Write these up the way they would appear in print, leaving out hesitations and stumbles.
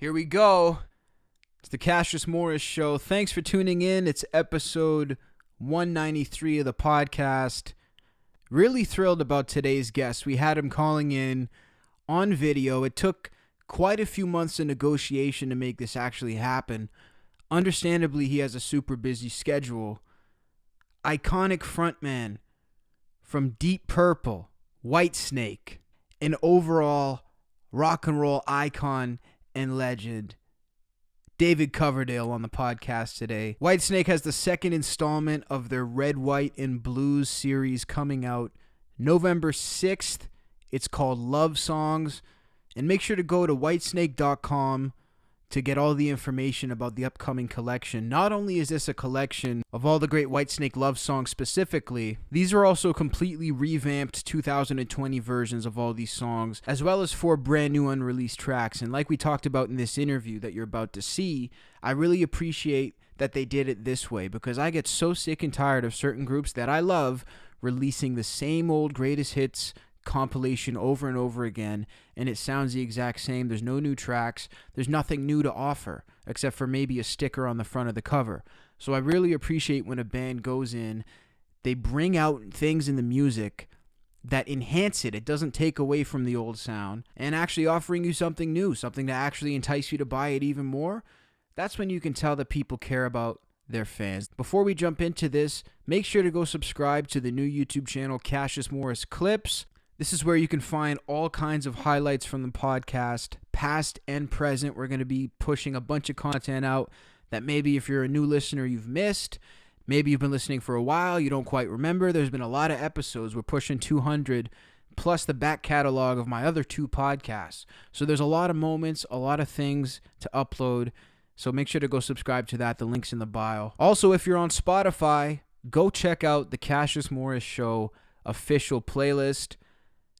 Here we go. It's the Cassius Morris Show. Thanks for tuning in. It's episode 193 of the podcast. Really thrilled about today's guest. We had him calling in on video. It took quite a few months of negotiation to make this actually happen. Understandably, he has a super busy schedule. Iconic frontman from Deep Purple, Whitesnake, an overall rock and roll icon and legend, David Coverdale, on the podcast today. Whitesnake has the second installment of their Red, White, and Blues series coming out November 6th. It's called Love Songs. And make sure to go to whitesnake.com to get all the information about the upcoming collection. Not only is this a collection of all the great Whitesnake love songs specifically, these are also completely revamped 2020 versions of all these songs, as well as 4 brand new unreleased tracks. And like we talked about in this interview that you're about to see, I really appreciate that they did it this way, because I get so sick and tired of certain groups that I love releasing the same old greatest hits compilation over and over again, and it sounds the exact same. There's no new tracks. There's nothing new to offer except for maybe a sticker on the front of the cover. So I really appreciate when a band goes in, they bring out things in the music that enhance it. It doesn't take away from the old sound, and actually offering you something new, something to actually entice you to buy it even more. That's when you can tell that people care about their fans. Before we jump into this, make sure to go subscribe to the new YouTube channel, Cassius Morris Clips. This is where you can find all kinds of highlights from the podcast, past and present. We're going to be pushing a bunch of content out that maybe if you're a new listener, you've missed. Maybe you've been listening for a while, you don't quite remember. There's been a lot of episodes. We're pushing 200, plus the back catalog of my other 2 podcasts. So there's a lot of moments, a lot of things to upload. So make sure to go subscribe to that. The link's in the bio. Also, if you're on Spotify, go check out the Cassius Morris Show official playlist.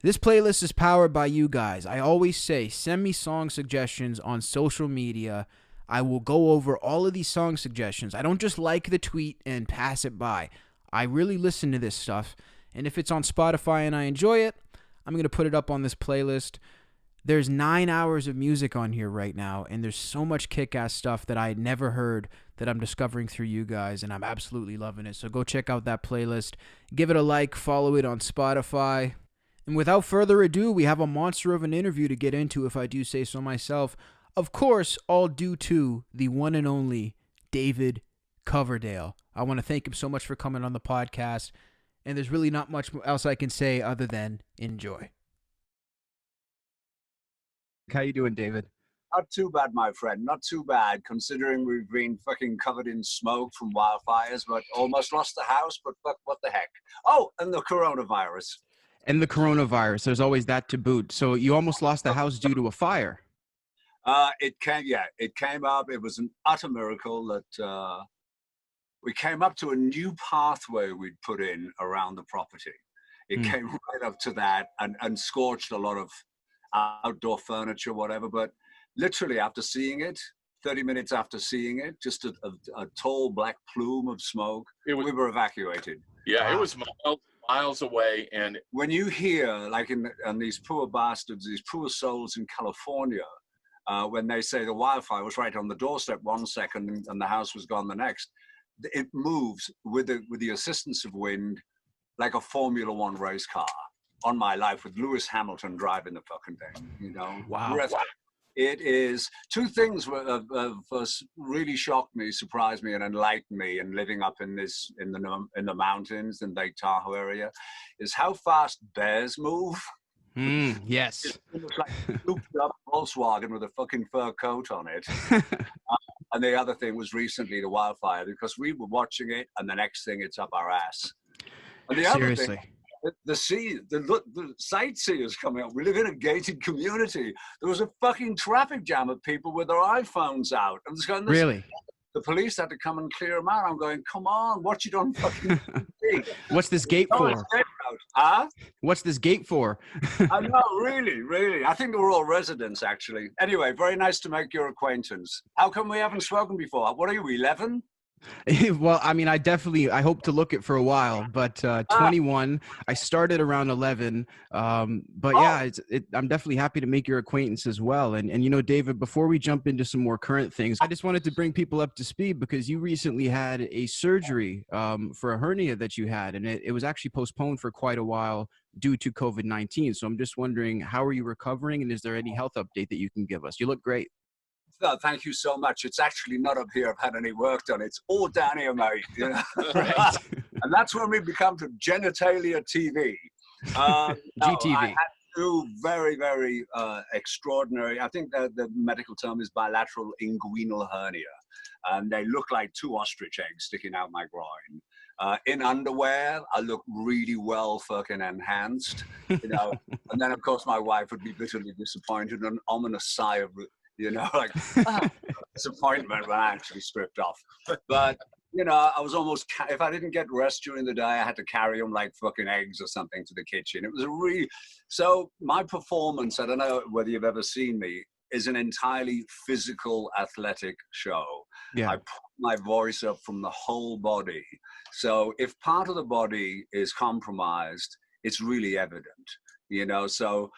This playlist is powered by you guys. I always say, send me song suggestions on social media. I will go over all of these song suggestions. I don't just like the tweet and pass it by. I really listen to this stuff. And if it's on Spotify and I enjoy it, I'm going to put it up on this playlist. There's 9 hours of music on here right now, and there's so much kick-ass stuff that I had never heard that I'm discovering through you guys, and I'm absolutely loving it. So go check out that playlist. Give it a like. Follow it on Spotify. And without further ado, we have a monster of an interview to get into, if I do say so myself. Of course, all due to the one and only David Coverdale. I want to thank him so much for coming on the podcast, and there's really not much else I can say other than enjoy. How you doing, David? Not too bad, my friend. Not too bad, considering we've been fucking covered in smoke from wildfires, but almost lost the house, but fuck, what the heck. Oh, and the coronavirus. And the coronavirus, there's always that to boot. So you almost lost the house due to a fire. It came up. It was an utter miracle that we came up to a new pathway we'd put in around the property. It came right up to that and scorched a lot of outdoor furniture, whatever. But literally after seeing it, 30 minutes after seeing it, just a tall black plume of smoke, we were evacuated. Yeah, it was miles away. And when you hear, like in these poor bastards, these poor souls in California, when they say the wildfire was right on the doorstep one second and the house was gone the next, it moves with the assistance of wind like a Formula One race car. On my life, with Lewis Hamilton driving the fucking thing, you know. Wow. It is 2 things really shocked me, surprised me, and enlightened me. And living up in the mountains in Lake Tahoe area, is how fast bears move. Yes. It's like a souped up Volkswagen with a fucking fur coat on it. And the other thing was recently the wildfire, because we were watching it, and the next thing it's up our ass. And the other thing, the sightseers coming up. We live in a gated community. There was a fucking traffic jam of people with their iPhones out. I'm just going, really? The police had to come and clear them out. I'm going, come on, what you done fucking see? What's this gate for? Huh? What's this gate for? I know, really. I think they were all residents, actually. Anyway, very nice to make your acquaintance. How come we haven't spoken before? What are you, 11? Well, I mean, I hope to look it for a while, but 21, I started around 11. But Oh, yeah, I'm definitely happy to make your acquaintance as well. And you know, David, before we jump into some more current things, I just wanted to bring people up to speed because you recently had a surgery for a hernia that you had, and it was actually postponed for quite a while due to COVID-19. So I'm just wondering, how are you recovering, and is there any health update that you can give us? You look great. no, thank you so much. It's actually not up here. I've had any work done. It's all down here, mate. You know? Right. And that's when we become to genitalia TV. No, I GTV. had two very, very extraordinary, I think the medical term is bilateral inguinal hernia. And they look like two ostrich eggs sticking out my groin. In underwear, I look really well fucking enhanced, you know. And then, of course, my wife would be bitterly disappointed, an ominous sigh of, you know, like, ah, disappointment when I actually stripped off. But you know, I was almost, if I didn't get rest during the day, I had to carry them like fucking eggs or something to the kitchen. It was a really, so my performance, I don't know whether you've ever seen me, is an entirely physical athletic show. Yeah. I put my voice up from the whole body. So if part of the body is compromised, it's really evident, you know. So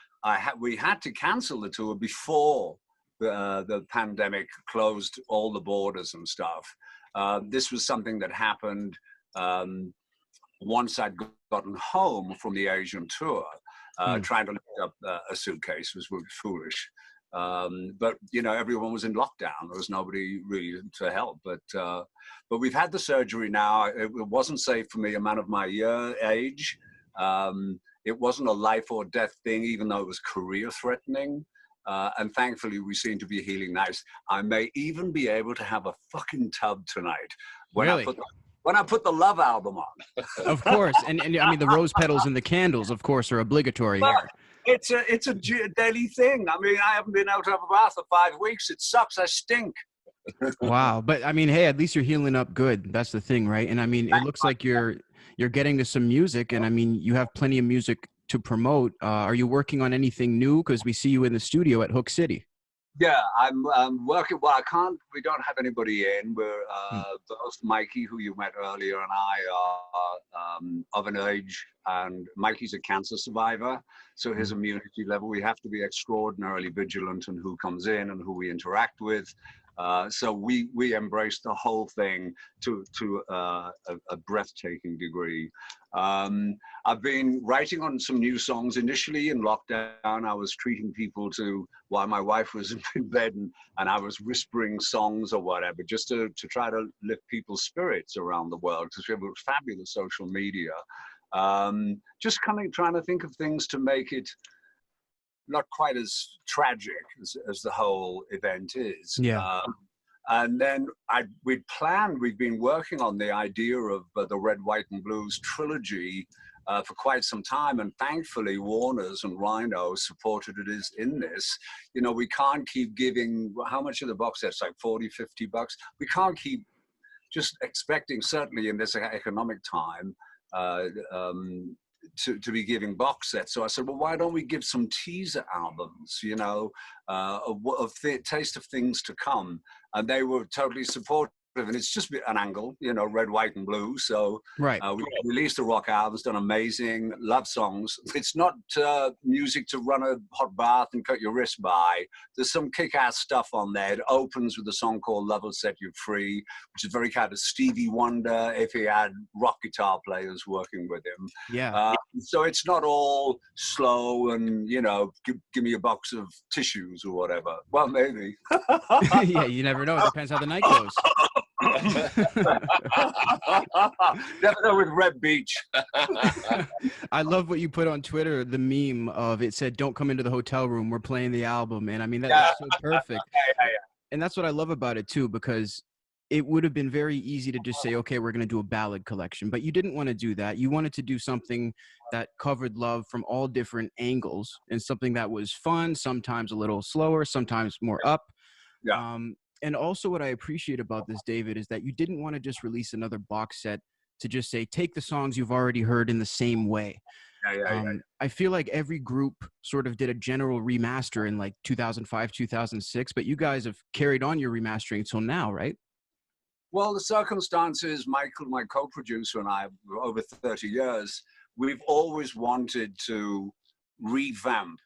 we had to cancel the tour before the pandemic closed all the borders and stuff. This was something that happened once I'd gotten home from the Asian tour. Trying to lift up a suitcase was really foolish. But you know, everyone was in lockdown. There was nobody really to help. But we've had the surgery now. It wasn't safe for me, a man of my age. It wasn't a life or death thing, even though it was career threatening. And thankfully, we seem to be healing nice. I may even be able to have a fucking tub tonight when Really? when I put the Love album on. Of course, and I mean the rose petals and the candles, of course, are obligatory But here. it's a daily thing. I mean, I haven't been able to have a bath for 5 weeks. It sucks. I stink. Wow, but I mean, hey, at least you're healing up good. That's the thing, right? And I mean, it looks like you're getting to some music, and I mean, you have plenty of music to promote. Are you working on anything new? Because we see you in the studio at Hook City. Yeah, I'm working. Well, I can't. We don't have anybody in. We're Hmm. both Mikey, who you met earlier, and I are of an age. And Mikey's a cancer survivor, so his immunity level. We have to be extraordinarily vigilant in who comes in and who we interact with. So we embrace the whole thing to a breathtaking degree. I've been writing on some new songs. Initially in lockdown, I was treating people to, while my wife was in bed, and I was whispering songs or whatever, just to try to lift people's spirits around the world, because we have a fabulous social media. Just trying to think of things to make it not quite as tragic as the whole event is. Yeah. And then we've been working on the idea of the Red, White, and Blues trilogy for quite some time. And thankfully, Warner's and Rhino supported it in this. You know, we can't keep giving, how much are the box sets? Like 40, 50 bucks? We can't keep just expecting, certainly in this economic time, to be giving box sets. So I said, well, why don't we give some teaser albums, you know, of the taste of things to come? And they were totally supportive. And it's just an angle, you know, red, white, and blue. So Right. we released a rock album. It's done amazing love songs. It's not music to run a hot bath and cut your wrist by. There's some kick-ass stuff on there. It opens with a song called Love Will Set You Free, which is very kind of Stevie Wonder if he had rock guitar players working with him. Yeah. So it's not all slow and, you know, give me a box of tissues or whatever. Well, maybe. Yeah, you never know. It depends how the night goes. Never know with Red Beach. I love what you put on Twitter, the meme of it said, "Don't come into the hotel room. We're playing the album." And I mean, that's so perfect. Yeah. And that's what I love about it too, because it would have been very easy to just say, okay, we're going to do a ballad collection, but you didn't want to do that. You wanted to do something that covered love from all different angles, and something that was fun, sometimes a little slower, sometimes more up. Yeah. And also what I appreciate about this, David, is that you didn't want to just release another box set to just say, take the songs you've already heard in the same way. Yeah. I feel like every group sort of did a general remaster in like 2005, 2006, but you guys have carried on your remastering till now, right? Well, the circumstances, Michael, my co-producer, and I, over 30 years, we've always wanted to revamp.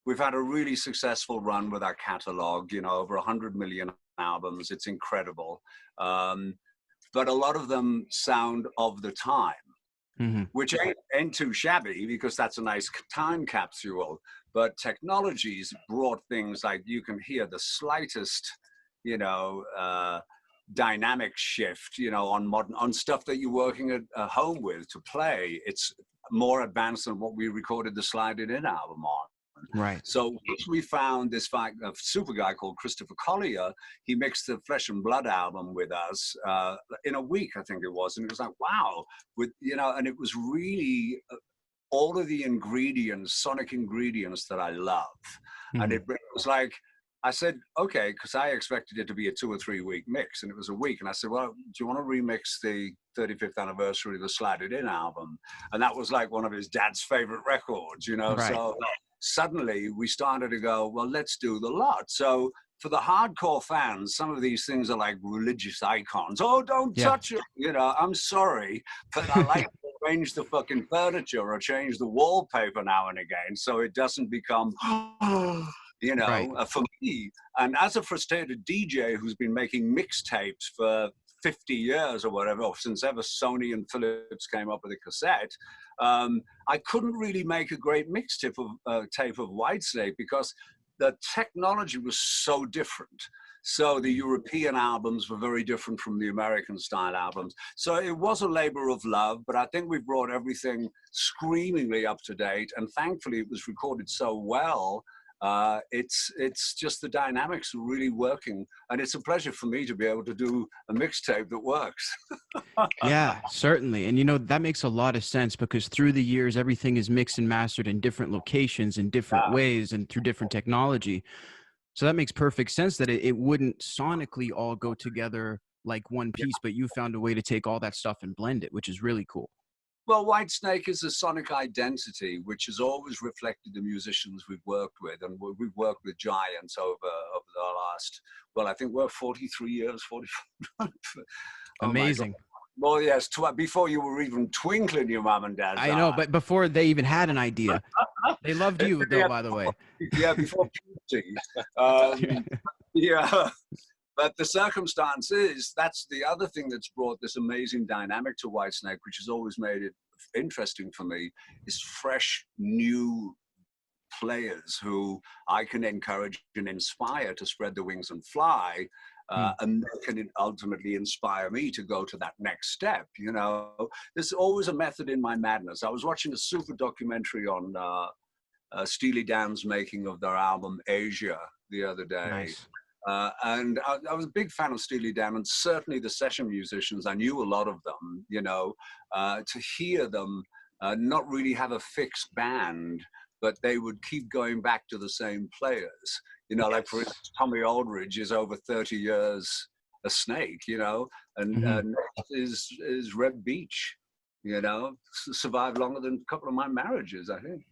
We've had a really successful run with our catalog, you know, over 100 million albums. It's incredible. But a lot of them sound of the time, which ain't too shabby, because that's a nice time capsule. But technology's brought things like, you can hear the slightest, you know, dynamic shift, you know, on stuff that you're working at home with to play. It's more advanced than what we recorded the Slide It In album on. Right. So we found this super guy called Christopher Collier. He mixed the Flesh and Blood album with us in a week, I think it was, and it was like, wow, with, you know, and it was really all of the ingredients, sonic ingredients that I love, and it was like, I said, okay, because I expected it to be a 2 or 3 week mix, and it was a week. And I said, well, do you want to remix the 35th anniversary of the Slide It In album? And that was like one of his dad's favorite records, you know? Right. So suddenly we started to go, well, let's do the lot. So for the hardcore fans, some of these things are like religious icons. Oh, don't touch it. You know, I'm sorry, but I like to arrange the fucking furniture or change the wallpaper now and again, so it doesn't become... you know, for me, and as a frustrated DJ who's been making mixtapes for 50 years or whatever, or since ever Sony and Philips came up with a cassette, I couldn't really make a great mixtape of Whitesnake, because the technology was so different. So the European albums were very different from the American style albums. So it was a labor of love, but I think we brought everything screamingly up to date. And thankfully it was recorded so well. It's just the dynamics are really working, and it's a pleasure for me to be able to do a mixtape that works. Yeah, certainly. And you know, that makes a lot of sense, because through the years, everything is mixed and mastered in different locations, in different ways, and through different technology. So that makes perfect sense that it wouldn't sonically all go together like one piece, but you found a way to take all that stuff and blend it, which is really cool. Well, Whitesnake is a sonic identity, which has always reflected the musicians we've worked with. And we've worked with giants over the last, well, I think we're 43 years, 44. Amazing. Well, yes, before you were even twinkling your mom and dad's I know, but before they even had an idea. They loved you, though, by the way. Yeah, before puberty. Yeah. But the circumstance is, that's the other thing that's brought this amazing dynamic to Whitesnake, which has always made it interesting for me, is fresh, new players who I can encourage and inspire to spread their wings and fly, and they can ultimately inspire me to go to that next step. You know, there's always a method in my madness. I was watching a super documentary on Steely Dan's making of their album Asia the other day. Nice. And I was a big fan of Steely Dan, and certainly the session musicians, I knew a lot of them, you know, to hear them not really have a fixed band, but they would keep going back to the same players. You know, like for instance, Tommy Aldridge is over 30 years a Snake, you know, and is Reb Beach, you know, survived longer than a couple of my marriages, I think.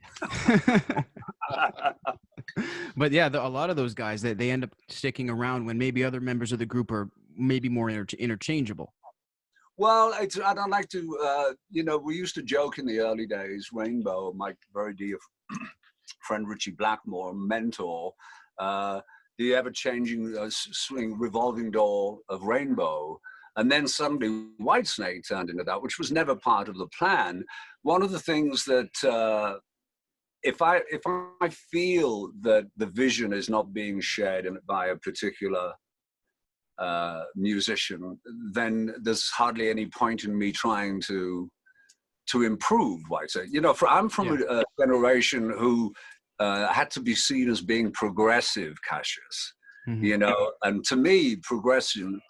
But yeah, a lot of those guys, they end up sticking around when maybe other members of the group are maybe more interchangeable. Well, I don't like to, you know, we used to joke in the early days, Rainbow, my very dear friend Richie Blackmore, mentor, the ever-changing swing revolving door of Rainbow. And then suddenly Whitesnake turned into that, which was never part of the plan. One of the things that, if I feel that the vision is not being shared by a particular musician, then there's hardly any point in me trying to improve Whitesnake. You know, I'm from a generation who had to be seen as being progressive, Cassius. You know, and to me, progression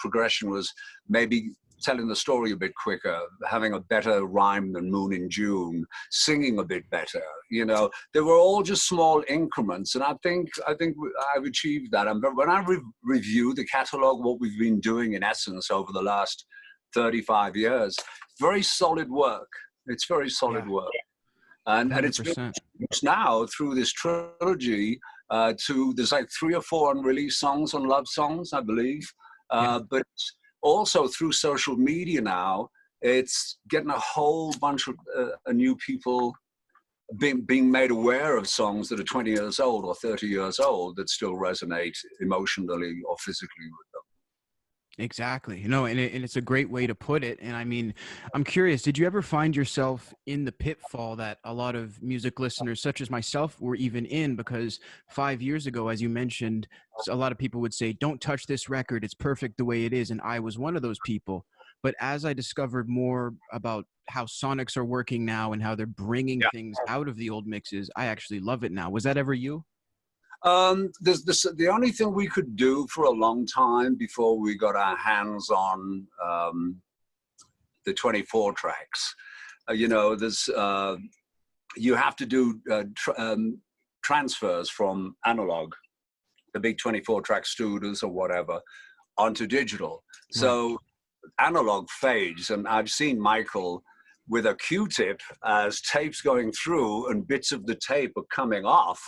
was maybe telling the story a bit quicker, having a better rhyme than Moon in June, singing a bit better. You know, they were all just small increments, and I think I've achieved that. And when I review the catalog, what we've been doing in essence over the last 35 years, very solid work. It's very solid work, and it's been now through this trilogy. There's like 3 or 4 unreleased songs on love songs, I believe, but also through social media now, it's getting a whole bunch of new people being made aware of songs that are 20 years old or 30 years old that still resonate emotionally or physically with them. Exactly. No, and it's a great way to put it. And I mean, I'm curious, did you ever find yourself in the pitfall that a lot of music listeners, such as myself, were even in? Because 5 years ago, as you mentioned, a lot of people would say, don't touch this record. It's perfect the way it is. And I was one of those people. But as I discovered more about how sonics are working now and how they're bringing things out of the old mixes, I actually love it now. Was that ever you? The only thing we could do for a long time before we got our hands on the 24 tracks, you have to do transfers from analog, the big 24 track studios or whatever, onto digital. Right. So analog fades, and I've seen Michael with a Q-tip as tapes going through and bits of the tape are coming off,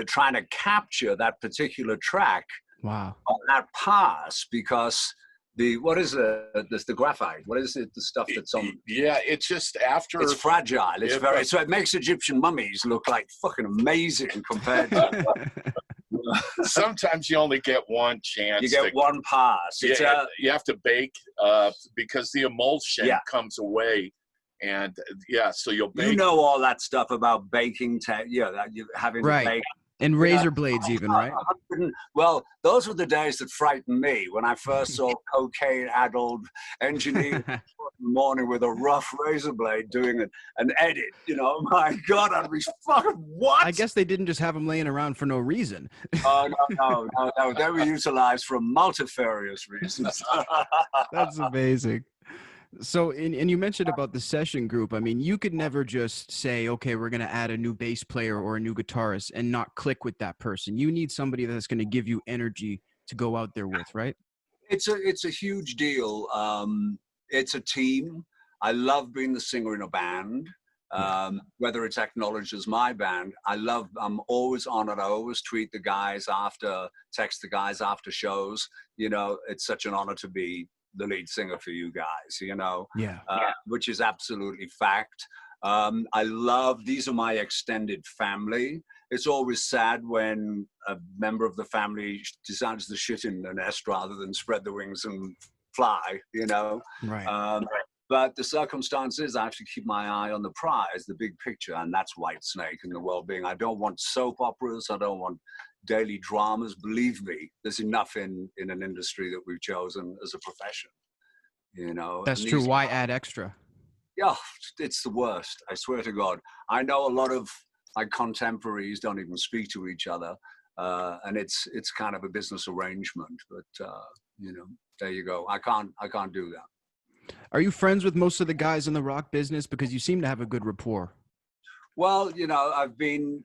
trying to capture that particular track on that pass, because the graphite, what is it, the stuff that's on? Yeah, it's just after. It's fragile. So it makes Egyptian mummies look like fucking amazing compared to. Sometimes you only get one chance. You get one pass. You have to bake because the emulsion comes away. And so you'll bake. You know all that stuff about baking, having to bake. And razor blades even, right? Well, those were the days that frightened me when I first saw cocaine-addled engineers in the morning with a rough razor blade doing an edit. My God, I'd be fucking what? I guess they didn't just have them laying around for no reason. Oh, no. They were utilized for multifarious reasons. That's amazing. So, and you mentioned about the session group. I mean, you could never just say, okay, we're going to add a new bass player or a new guitarist and not click with that person. You need somebody that's going to give you energy to go out there with, right? It's a huge deal. It's a team. I love being the singer in a band, whether it's acknowledged as my band. I'm always honored. I always text the guys after shows. It's such an honor to be the lead singer for you guys, which is absolutely fact. These are my extended family. It's always sad when a member of the family decides to shit in the nest rather than spread the wings and fly, Right. But the circumstance is I have to keep my eye on the prize, the big picture, and that's Whitesnake and the well-being. I don't want soap operas. I don't want daily dramas. Believe me, there's enough in an industry that we've chosen as a profession. That's true. Why add extra? Yeah, it's the worst. I swear to God. I know a lot of my contemporaries don't even speak to each other, and it's kind of a business arrangement. But there you go. I can't do that. Are you friends with most of the guys in the rock business? Because you seem to have a good rapport. Well, I've been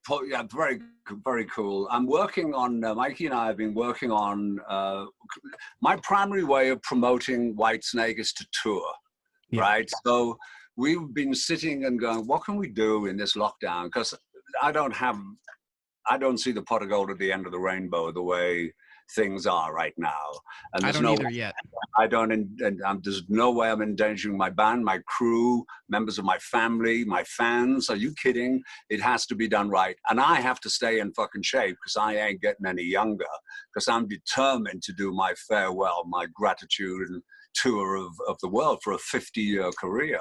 very, very cool. I'm working on, Mikey and I have been working on, my primary way of promoting Whitesnake is to tour, right? So we've been sitting and going, what can we do in this lockdown? Because I don't see the pot of gold at the end of the rainbow the way things are right now. And I don't either yet. There's no way I'm endangering my band, my crew, members of my family, my fans. Are you kidding? It has to be done right. And I have to stay in fucking shape because I ain't getting any younger, because I'm determined to do my farewell, my gratitude and tour of the world for a 50-year career.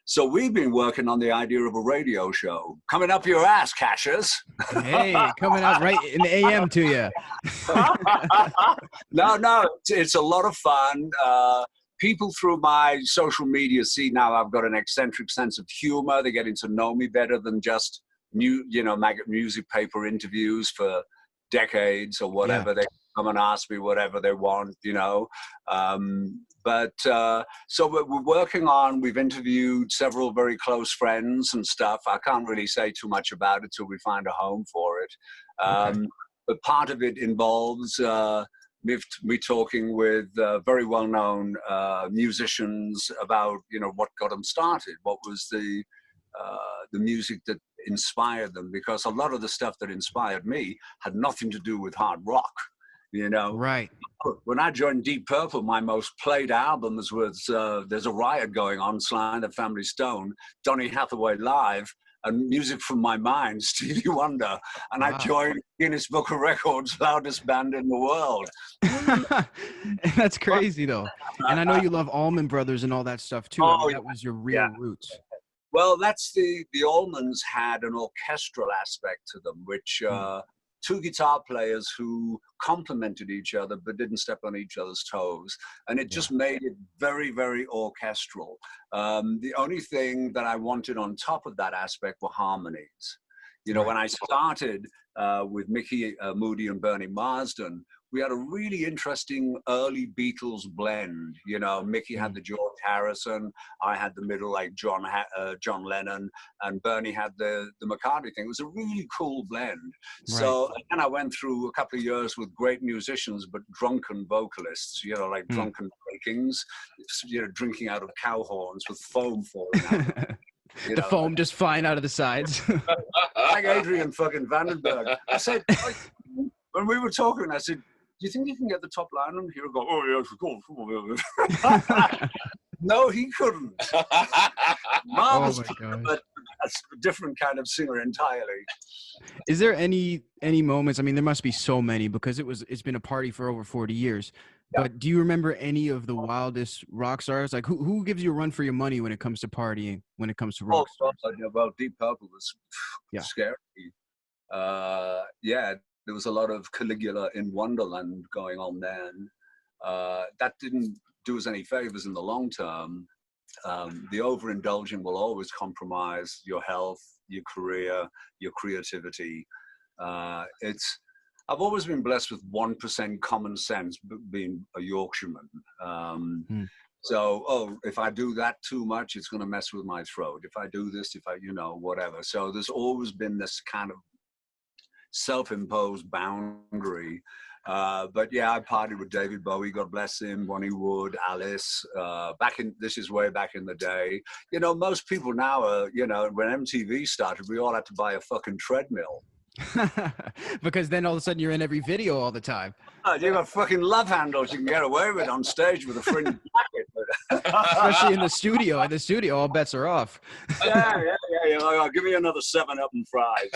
So we've been working on the idea of a radio show coming up your ass, Cassius. Hey, coming out right in the AM to you. No, it's a lot of fun. People through my social media see now I've got an eccentric sense of humor. They're getting to know me better than just music paper interviews for decades or whatever. Yeah. They come and ask me whatever they want, So we're working on, we've interviewed several very close friends and stuff. I can't really say too much about it till we find a home for it. But part of it involves me talking with very well-known musicians about, what got them started, what was the music that inspired them, because a lot of the stuff that inspired me had nothing to do with hard rock. you know. Right. When I joined Deep Purple, my most played albums was There's a Riot Going On, Sly and the Family Stone, Donny Hathaway Live, and Music from My Mind, Stevie Wonder. And I joined Guinness Book of Records, loudest band in the world. That's crazy, though. And I know you love Allman Brothers and all that stuff, too. I mean, that was your real roots. Well, that's the Allmans had an orchestral aspect to them, which two guitar players who complemented each other but didn't step on each other's toes. And it just made it very, very orchestral. The only thing that I wanted on top of that aspect were harmonies. You know, when I started with Mickey Moody and Bernie Marsden, we had a really interesting early Beatles blend. You know, Mickey had the George Harrison, I had the middle, like John Lennon, and Bernie had the McCartney thing. It was a really cool blend. Right. So, and I went through a couple of years with great musicians, but drunken vocalists, you know, like drunken breakings, you know, drinking out of cow horns with foam falling out. The foam just flying out of the sides. Like Adrian fucking Vandenberg. I said, when we were talking, I said, do you think you can get the top line? And he would go, oh, yeah, cool. No, he couldn't. Marvelous, but a different kind of singer entirely. Is there any moments? I mean, there must be so many because it's been a party for over 40 years. Yeah. But do you remember any of the wildest rock stars? Like who gives you a run for your money when it comes to partying? When it comes to rock stars? Well, Deep Purple was scary. There was a lot of Caligula in Wonderland going on then. That didn't do us any favors in the long term. The overindulging will always compromise your health, your career, your creativity. I've always been blessed with 1% common sense, being a Yorkshireman. So, if I do that too much, it's going to mess with my throat. If I do this, whatever. So there's always been this kind of self-imposed boundary. But yeah, I partied with David Bowie, God bless him, Bonnie Wood, Alice, this is way back in the day. You know, most people now are, when MTV started, we all had to buy a fucking treadmill. Because then all of a sudden you're in every video all the time. You got fucking love handles you can get away with on stage with a fringe jacket. Especially in the studio. In the studio, all bets are off. Yeah. Give me another 7-Up and fries.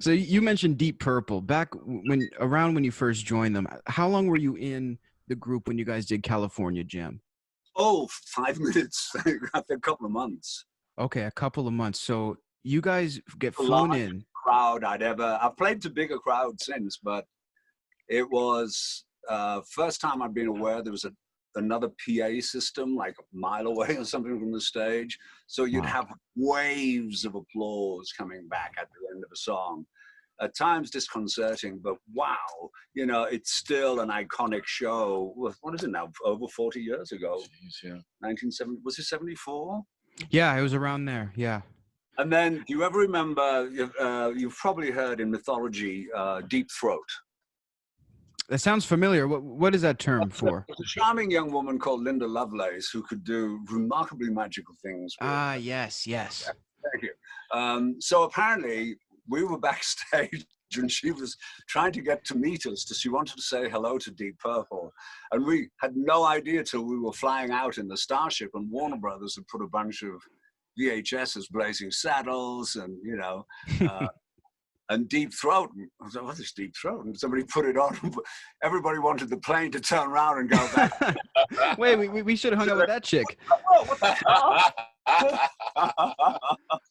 So you mentioned Deep Purple. Back when you first joined them, how long were you in the group when you guys did California Jam? 5 minutes. A couple of months. Okay, a couple of months. So you guys get flown in. Crowd I've played to bigger crowds since, but it was first time I've been aware there was another PA system like a mile away or something from the stage. So you'd have waves of applause coming back at the end of a song. At times disconcerting, but wow, it's still an iconic show. What is it now? Over 40 years ago. Jeez, yeah. 1970, was it 74? Yeah, it was around there. Yeah. And then, do you ever remember, you've probably heard in mythology, Deep Throat? That sounds familiar. What is that term for? There's a charming young woman called Linda Lovelace who could do remarkably magical things. Yes. Thank you. So apparently, we were backstage and she was trying to get to meet us. She wanted to say hello to Deep Purple. And we had no idea till we were flying out in the Starship and Warner Brothers had put a bunch of VHS's Blazing Saddles and, and Deep Throat. And I was like, what is Deep Throat? And somebody put it on. Everybody wanted the plane to turn around and go back. Wait, we should have hung out with that chick. Oh, what the hell?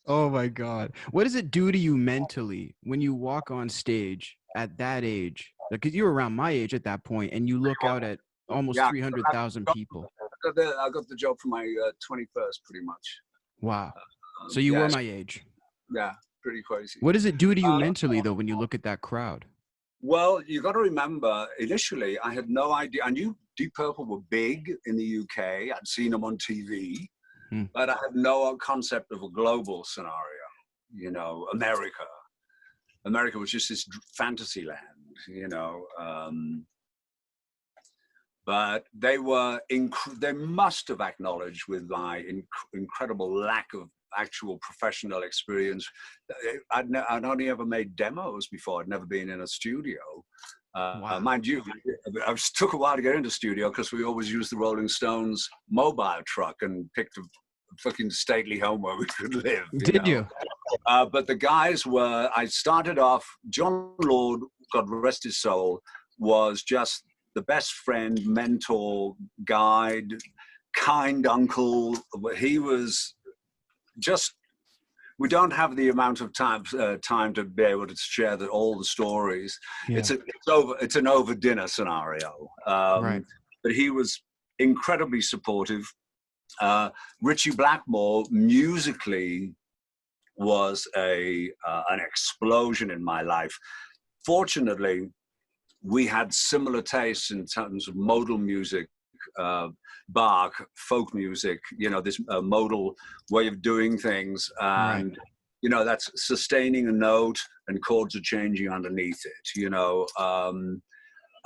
Oh, my God. What does it do to you mentally when you walk on stage at that age? Because you were around my age at that point, and you look out at almost 300,000 people. I got the job for my 21st, pretty much. Wow. So you were my age. Yeah, pretty crazy. What does it do to you mentally, though, when you look at that crowd? Well, you got to remember, initially, I had no idea. I knew Deep Purple were big in the UK. I'd seen them on TV, but I had no concept of a global scenario, America. America was just this fantasy land, But they must have acknowledged with my incredible lack of actual professional experience. I'd only ever made demos before. I'd never been in a studio. Wow. Mind you, it took a while to get into studio because we always used the Rolling Stones mobile truck and picked a fucking stately home where we could live. Did you? But the guys were, I started off, John Lord, God rest his soul, was just the best friend, mentor, guide, kind uncle. He was just, we don't have the amount of time to be able to share all the stories. Yeah. It's an over dinner scenario. Right. But he was incredibly supportive. Richie Blackmore musically was an explosion in my life. Fortunately, we had similar tastes in terms of modal music, Bach, folk music, this modal way of doing things. And, that's sustaining a note and chords are changing underneath it,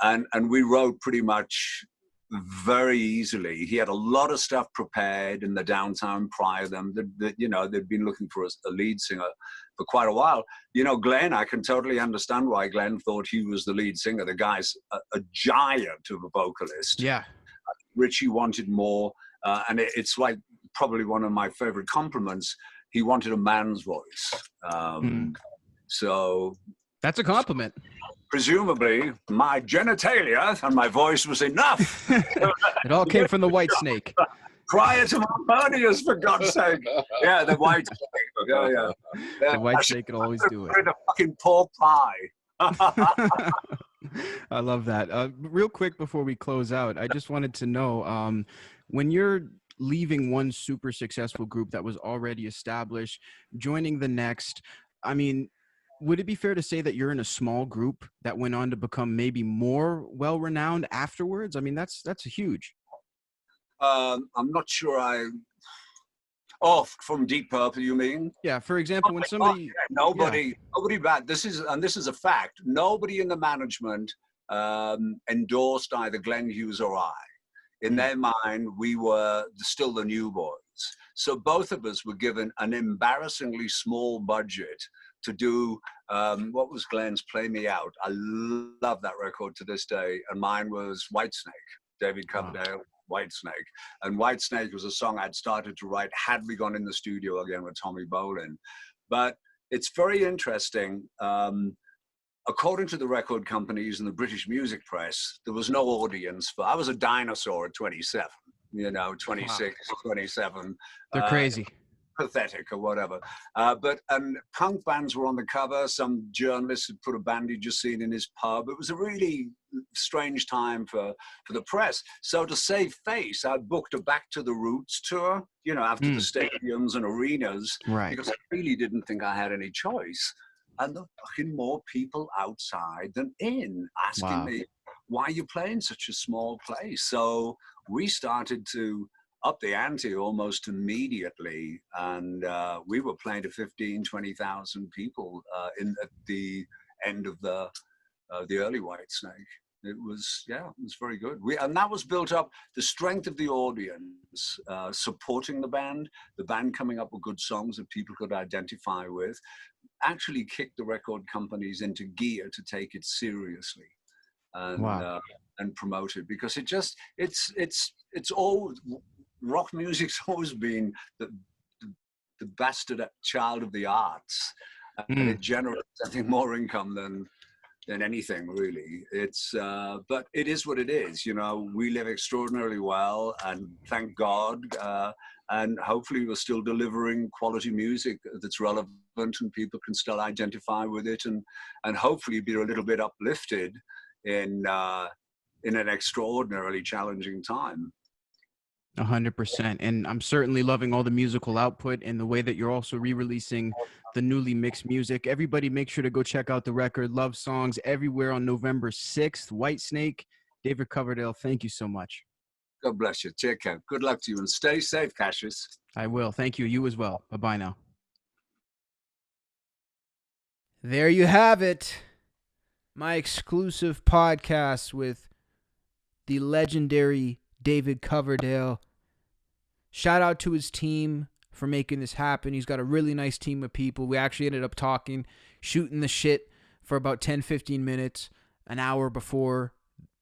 and we wrote pretty much very easily. He had a lot of stuff prepared in the downtime prior to them that they'd been looking for a lead singer for quite a while. Glenn, I can totally understand why Glenn thought he was the lead singer. The guy's a giant of a vocalist. Yeah. Richie wanted more, and it's like probably one of my favorite compliments. He wanted a man's voice. So that's a compliment. Presumably, my genitalia and my voice was enough. It all came from the Whitesnake. Prior to Harmonious, for God's sake. Yeah, the Whitesnake. Yeah. The Whitesnake can always do it. A fucking pork pie. I love that. Real quick before we close out, I just wanted to know, when you're leaving one super successful group that was already established, joining the next, I mean, would it be fair to say that you're in a small group that went on to become maybe more well-renowned afterwards? I mean, that's huge. I'm not sure from Deep Purple, you mean? Yeah. For example, when somebody, nobody bad. This is a fact. Nobody in the management endorsed either Glenn Hughes or I. In their mind, we were still the new boys. So both of us were given an embarrassingly small budget to do what was Glenn's Play Me Out. I love that record to this day. And mine was Whitesnake, David Coverdale, Whitesnake. And Whitesnake was a song I'd started to write had we gone in the studio again with Tommy Bolin. But it's very interesting. According to the record companies and the British music press, there was no audience I was a dinosaur at 27, 26, 27. They're crazy. Pathetic or whatever. But punk bands were on the cover. Some journalists had put a band he'd just seen in his pub. It was a really strange time for the press. So to save face, I booked a Back to the Roots tour, after the stadiums and arenas, because I really didn't think I had any choice. And there were fucking more people outside than in asking me, why are you playing such a small place? So we started to up the ante almost immediately, and we were playing to 15, 20,000 people at the end of the early Whitesnake. It was very good. And that was built up, the strength of the audience supporting the band coming up with good songs that people could identify with, actually kicked the record companies into gear to take it seriously and promote it, because it's all. Rock music's always been the bastard child of the arts, and it generates, I think, more income than anything really. But it is what it is. We live extraordinarily well, and thank God. And hopefully, we're still delivering quality music that's relevant, and people can still identify with it, and hopefully be a little bit uplifted in an extraordinarily challenging time. 100%. And I'm certainly loving all the musical output and the way that you're also re-releasing the newly mixed music. Everybody make sure to go check out the record, Love Songs, everywhere on November 6th. Whitesnake, David Coverdale, thank you so much. God bless you. Take care. Good luck to you, and stay safe, Cassius. I will. Thank you. You as well. Bye-bye now. There you have it. My exclusive podcast with the legendary David Coverdale. Shout out to his team for making this happen. He's got a really nice team of people. We actually ended up talking, shooting the shit for about 10-15 minutes. an hour before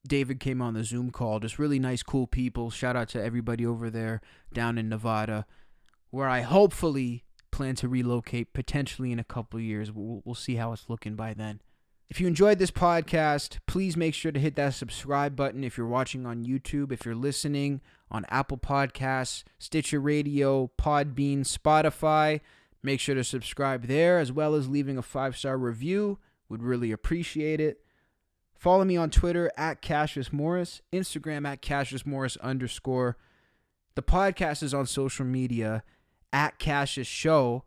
David came on the Zoom call. Just really nice, cool people. Shout out to everybody over there down in Nevada, where I hopefully plan to relocate potentially in a couple of years. We'll see how it's looking by then. If you enjoyed this podcast, please make sure to hit that subscribe button if you're watching on YouTube. If you're listening on Apple Podcasts, Stitcher Radio, Podbean, Spotify, make sure to subscribe there, as well as leaving a 5-star review. Would really appreciate it. Follow me on Twitter at Cassius Morris, Instagram at Cassius Morris _. The podcast is on social media at Cassius Show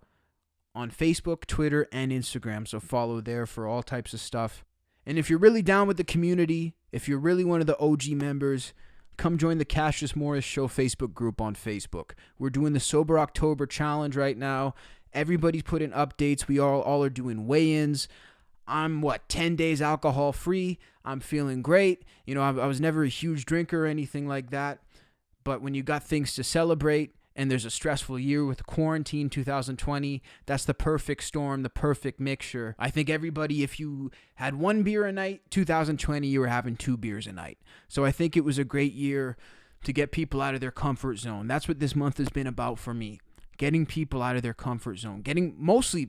on Facebook, Twitter, and Instagram. So follow there for all types of stuff. And if you're really down with the community, if you're really one of the OG members, come join the Cassius Morris Show Facebook group on Facebook. We're doing the Sober October Challenge right now. Everybody's putting updates. We all are doing weigh-ins. I'm 10 days alcohol free. I'm feeling great. You know, I was never a huge drinker or anything like that. But when you got things to celebrate and there's a stressful year with quarantine 2020, that's the perfect storm, the perfect mixture. I think everybody, if you had 1 beer a night, 2020, you were having 2 beers a night. So I think it was a great year to get people out of their comfort zone. That's what this month has been about for me. Getting people out of their comfort zone.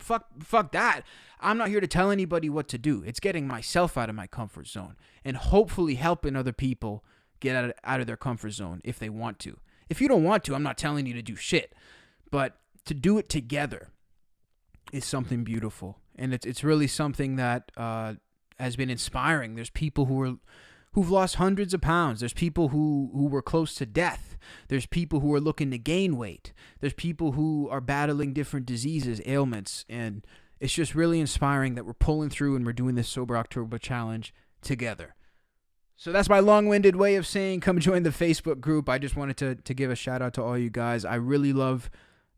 Fuck that. I'm not here to tell anybody what to do. It's getting myself out of my comfort zone and hopefully helping other people get out of their comfort zone if they want to. If you don't want to, I'm not telling you to do shit. But to do it together is something beautiful. And it's really something that has been inspiring. There's people who've lost hundreds of pounds. There's people who were close to death. There's people who are looking to gain weight. There's people who are battling different diseases, ailments. And it's just really inspiring that we're pulling through and we're doing this Sober October Challenge together. So that's my long-winded way of saying come join the Facebook group. I just wanted to give a shout out to all you guys. I really love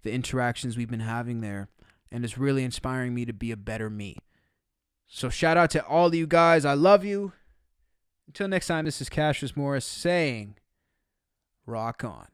the interactions we've been having there, and it's really inspiring me to be a better me. So shout out to all of you guys. I love you. Until next time, this is Cassius Morris saying, rock on.